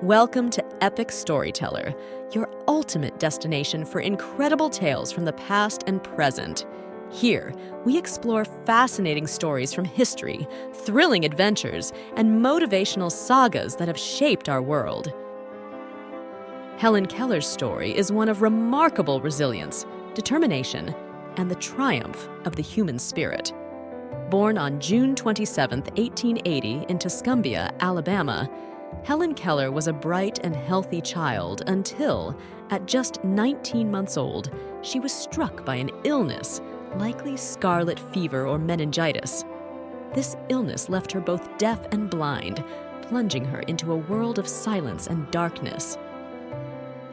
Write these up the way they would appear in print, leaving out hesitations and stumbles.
Welcome to Epic Storyteller, your ultimate destination for incredible tales from the past and present. Here, we explore fascinating stories from history, thrilling adventures, and motivational sagas that have shaped our world. Helen Keller's story is one of remarkable resilience, determination, and the triumph of the human spirit. Born on June 27, 1880, in Tuscumbia, Alabama, Helen Keller was a bright and healthy child until, at just 19 months old, she was struck by an illness, likely scarlet fever or meningitis. This illness left her both deaf and blind, plunging her into a world of silence and darkness.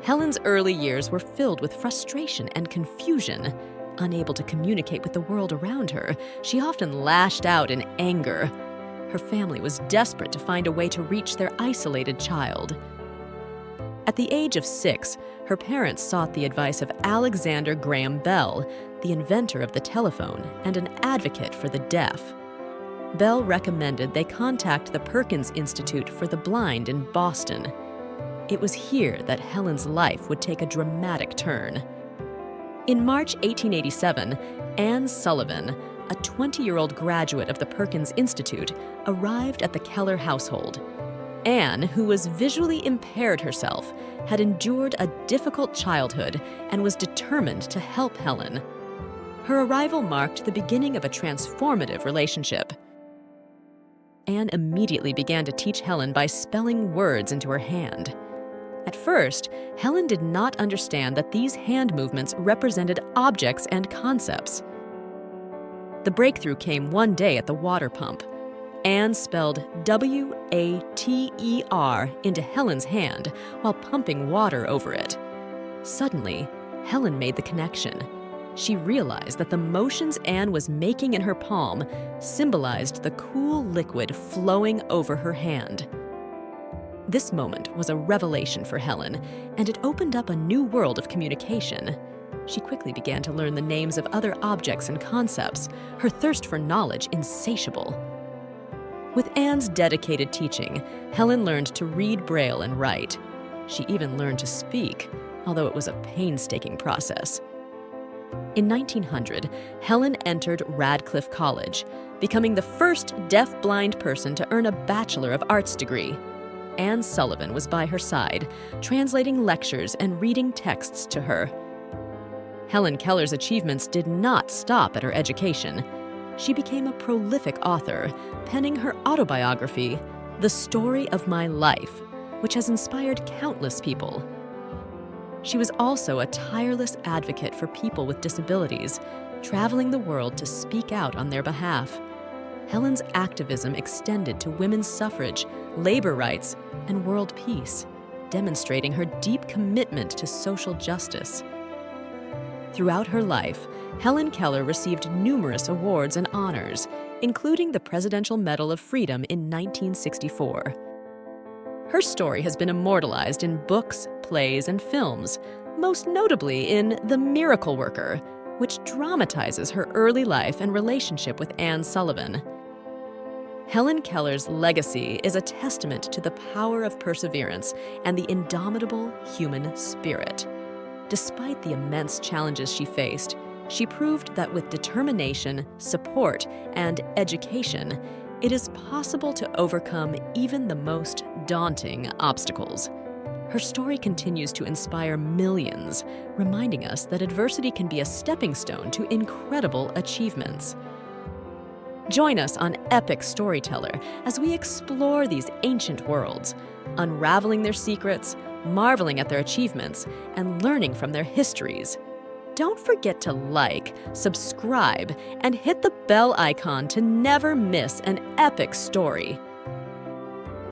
Helen's early years were filled with frustration and confusion. Unable to communicate with the world around her, she often lashed out in anger. Her family was desperate to find a way to reach their isolated child. At the age of 6, her parents sought the advice of Alexander Graham Bell, the inventor of the telephone and an advocate for the deaf. Bell recommended they contact the Perkins Institute for the Blind in Boston. It was here that Helen's life would take a dramatic turn. In March 1887, Anne Sullivan, a 20-year-old graduate of the Perkins Institute, arrived at the Keller household. Anne, who was visually impaired herself, had endured a difficult childhood and was determined to help Helen. Her arrival marked the beginning of a transformative relationship. Anne immediately began to teach Helen by spelling words into her hand. At first, Helen did not understand that these hand movements represented objects and concepts. The breakthrough came one day at the water pump. Anne spelled W-A-T-E-R into Helen's hand while pumping water over it. Suddenly, Helen made the connection. She realized that the motions Anne was making in her palm symbolized the cool liquid flowing over her hand. This moment was a revelation for Helen, and it opened up a new world of communication. She quickly began to learn the names of other objects and concepts, her thirst for knowledge insatiable. With Anne's dedicated teaching, Helen learned to read Braille and write. She even learned to speak, although it was a painstaking process. In 1900, Helen entered Radcliffe College, becoming the first deaf-blind person to earn a Bachelor of Arts degree. Anne Sullivan was by her side, translating lectures and reading texts to her. Helen Keller's achievements did not stop at her education. She became a prolific author, penning her autobiography, The Story of My Life, which has inspired countless people. She was also a tireless advocate for people with disabilities, traveling the world to speak out on their behalf. Helen's activism extended to women's suffrage, labor rights, and world peace, demonstrating her deep commitment to social justice. Throughout her life, Helen Keller received numerous awards and honors, including the Presidential Medal of Freedom in 1964. Her story has been immortalized in books, plays, and films, most notably in The Miracle Worker, which dramatizes her early life and relationship with Anne Sullivan. Helen Keller's legacy is a testament to the power of perseverance and the indomitable human spirit. Despite the immense challenges she faced, she proved that with determination, support, and education, it is possible to overcome even the most daunting obstacles. Her story continues to inspire millions, reminding us that adversity can be a stepping stone to incredible achievements. Join us on Epic Storyteller as we explore these ancient worlds, unraveling their secrets, marveling at their achievements, and learning from their histories. Don't forget to like, subscribe, and hit the bell icon to never miss an epic story.